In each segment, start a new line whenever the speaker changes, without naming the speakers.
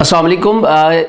अस्सलाम वालेकुम।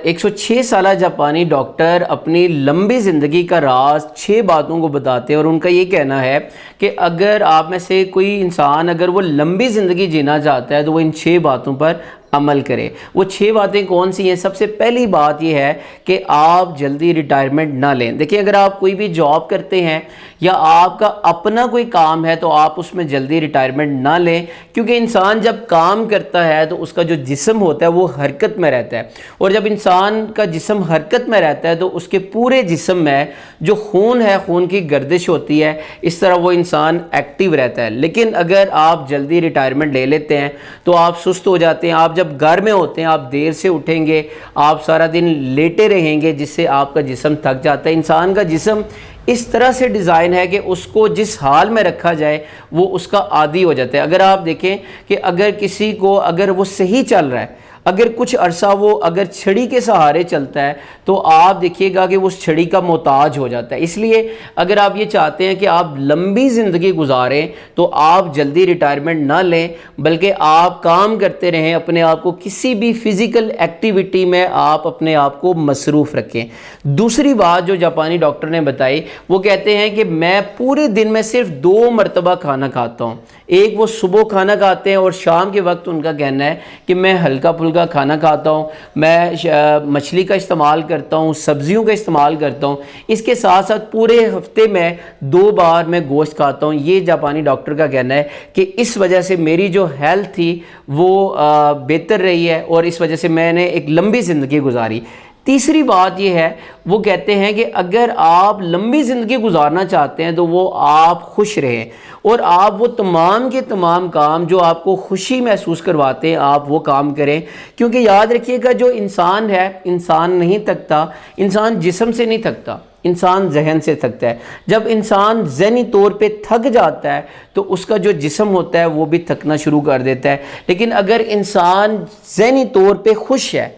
106 साल जापानी डॉक्टर अपनी लंबी ज़िंदगी का राज 6 बातों को बताते हैं और उनका ये कहना है कि अगर आप में से कोई इंसान अगर वो लंबी ज़िंदगी जीना चाहता है तो वो इन 6 बातों पर अमल करे। वो 6 बातें कौन सी हैं? सबसे पहली बात ये है कि आप जल्दी रिटायरमेंट ना लें। देखिए, अगर आप कोई भी जॉब करते हैं या आपका अपना कोई काम है तो आप उसमें जल्दी रिटायरमेंट ना लें, क्योंकि इंसान जब काम करता है तो उसका जो जिस्म होता है वो हरकत में रहता है, और जब इंसान का जिस्म हरकत में रहता है तो उसके पूरे जिस्म में जो खून है, खून की गर्दिश होती है, इस तरह वो इंसान एक्टिव रहता है। लेकिन अगर आप जल्दी रिटायरमेंट ले लेते हैं तो आप सुस्त हो जाते हैं। आप जब घर में होते हैं आप देर से उठेंगे, आप सारा दिन लेटे रहेंगे, जिससे आपका जिस्म थक जाता है। इंसान का जिस्म इस तरह से डिज़ाइन है कि उसको जिस हाल में रखा जाए वो उसका आदी हो जाता है। अगर आप देखें कि अगर किसी को अगर वो सही चल रहा है, अगर कुछ अरसा वो अगर छड़ी के सहारे चलता है तो आप देखिएगा कि वो उस छड़ी का मोहताज हो जाता है। इसलिए अगर आप ये चाहते हैं कि आप लंबी ज़िंदगी गुजारें तो आप जल्दी रिटायरमेंट ना लें, बल्कि आप काम करते रहें, अपने आप को किसी भी फ़िज़िकल एक्टिविटी में आप अपने आप को मसरूफ़ रखें। दूसरी बात जो जापानी डॉक्टर ने बताई, वो कहते हैं कि मैं पूरे दिन में सिर्फ 2 मरतबा खाना खाता हूँ। एक वो सुबह खाना खाते हैं और शाम के वक्त उनका कहना है कि मैं हल्का फुल्का खाना खाता हूँ, मैं मछली का इस्तेमाल करता हूँ, सब्जियों का इस्तेमाल करता हूँ। इसके साथ साथ पूरे हफ्ते में 2 बार मैं गोश्त खाता हूँ। ये जापानी डॉक्टर का कहना है कि इस वजह से मेरी जो हेल्थ थी वो बेहतर रही है और इस वजह से मैंने एक लंबी ज़िंदगी गुजारी। तीसरी बात ये है, वो कहते हैं कि अगर आप लंबी ज़िंदगी गुजारना चाहते हैं तो वो आप खुश रहें और आप वो तमाम के तमाम काम जो आपको खुशी महसूस करवाते हैं आप वो काम करें। क्योंकि याद रखिएगा, जो इंसान है, इंसान नहीं थकता, इंसान जिस्म से नहीं थकता, इंसान जहन से थकता है। जब इंसान ज़हनी तौर पे थक जाता है तो उसका जो जिस्म होता है वो भी थकना शुरू कर देता है। लेकिन अगर इंसान ज़हनी तौर पे खुश है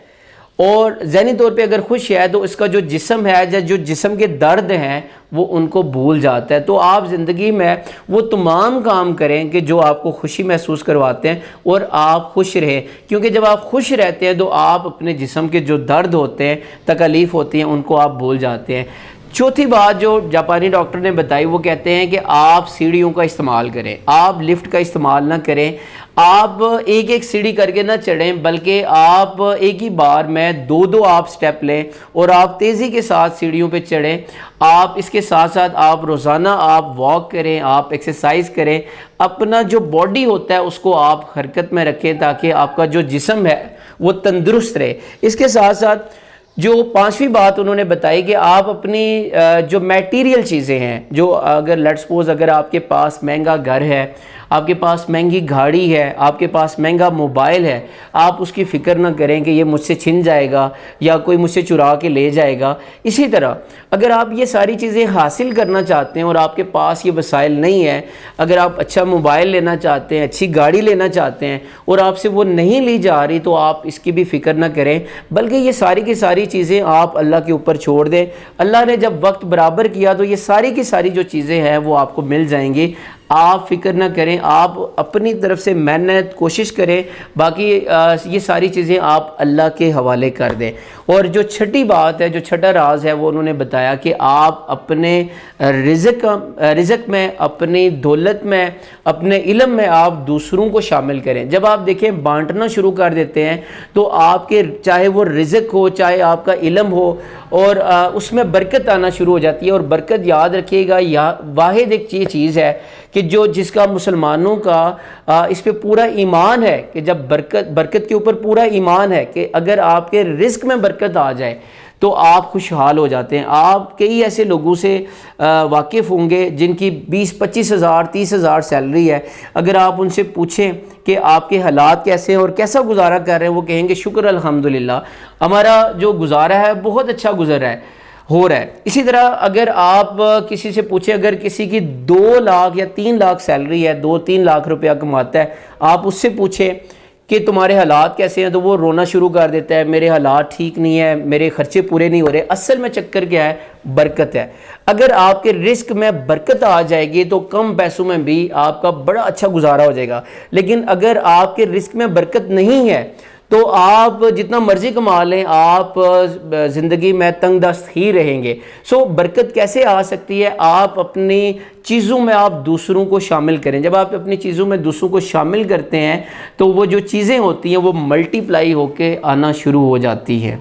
और ज़हनी तौर पे अगर खुश है तो इसका जो जिस्म है या जो जिस्म के दर्द हैं वो उनको भूल जाता है। तो आप ज़िंदगी में वो तमाम काम करें कि जो आपको खुशी महसूस करवाते हैं और आप खुश रहें, क्योंकि जब आप खुश रहते हैं तो आप अपने जिस्म के जो दर्द होते हैं, तकलीफ़ होती हैं, उनको आप भूल जाते हैं। चौथी बात जो जापानी डॉक्टर ने बताई, वो कहते हैं कि आप सीढ़ियों का इस्तेमाल करें, आप लिफ्ट का इस्तेमाल ना करें। आप एक एक सीढ़ी करके ना चढ़ें, बल्कि आप एक ही बार में 2-2 आप स्टेप लें और आप तेज़ी के साथ सीढ़ियों पे चढ़ें। आप इसके साथ साथ आप रोज़ाना आप वॉक करें, आप एक्सरसाइज करें, अपना जो बॉडी होता है उसको आप हरकत में रखें ताकि आपका जो जिस्म है वो तंदुरुस्त रहे। इसके साथ साथ जो 5वीं बात उन्होंने बताई कि आप अपनी जो मटेरियल चीज़ें हैं, जो अगर लेट्स सपोज अगर आपके पास महंगा घर है, आपके पास महंगी गाड़ी है, आपके पास महंगा मोबाइल है, आप उसकी फ़िक्र ना करें कि ये मुझसे छिन जाएगा या कोई मुझसे चुरा के ले जाएगा। इसी तरह अगर आप ये सारी चीज़ें हासिल करना चाहते हैं और आपके पास ये वसाइल नहीं है, अगर आप अच्छा मोबाइल लेना चाहते हैं, अच्छी गाड़ी लेना चाहते हैं और आपसे वो नहीं ली जा रही, तो आप इसकी भी फ़िक्र ना करें, बल्कि ये सारी की सारी चीज़ें आप अल्लाह के ऊपर छोड़ दें। अल्लाह ने जब वक्त बराबर किया तो ये सारी की सारी जो चीज़ें हैं वो आपको मिल जाएंगी। आप फ़िक्र ना करें, आप अपनी तरफ से मेहनत कोशिश करें, बाकी ये सारी चीज़ें आप अल्लाह के हवाले कर दें। और जो छठी बात है, जो छठा राज है, वो उन्होंने बताया कि आप अपने रिज़्क़ में, अपनी दौलत में, अपने इल्म में आप दूसरों को शामिल करें। जब आप देखें बांटना शुरू कर देते हैं तो आपके चाहे वो रिज़्क़ हो, चाहे आपका इल्म हो, और उसमें बरकत आना शुरू हो जाती है। और बरकत याद रखिएगा, वाहिद एक चीज़ है कि जो जिसका मुसलमानों का इस पे पूरा ईमान है कि जब बरकत के ऊपर पूरा ईमान है कि अगर आपके रिस्क में बरकत आ जाए तो आप खुशहाल हो जाते हैं। आप कई ऐसे लोगों से वाकिफ़ होंगे जिनकी 20-25 हज़ार 30 हज़ार सैलरी है। अगर आप उनसे पूछें कि आपके हालात कैसे हैं और कैसा गुजारा कर रहे हैं, वो कहेंगे शुक्र अल्हम्दुलिल्लाह, हमारा जो गुजारा है बहुत अच्छा गुजर रहा है, हो रहा है। इसी तरह अगर आप किसी से पूछें, अगर किसी की 2 लाख या 3 लाख सैलरी है, 2-3 लाख रुपया कमाता है, आप उससे पूछें कि तुम्हारे हालात कैसे हैं, तो वो रोना शुरू कर देता है, मेरे हालात ठीक नहीं है, मेरे खर्चे पूरे नहीं हो रहे। असल में चक्कर क्या है? बरकत है। अगर आपके रिस्क में बरकत आ जाएगी तो कम पैसों में भी आपका बड़ा अच्छा गुजारा हो जाएगा। लेकिन अगर आपके रिस्क में बरकत नहीं है تو آپ جتنا مرضی کما لیں آپ زندگی میں تنگ دست ہی رہیں گے. سو برکت کیسے آ سکتی ہے؟ آپ اپنی چیزوں میں آپ دوسروں کو شامل کریں. جب آپ اپنی چیزوں میں دوسروں کو شامل کرتے ہیں تو وہ جو چیزیں ہوتی ہیں وہ ملٹی پلائی ہو کے آنا شروع ہو جاتی ہے.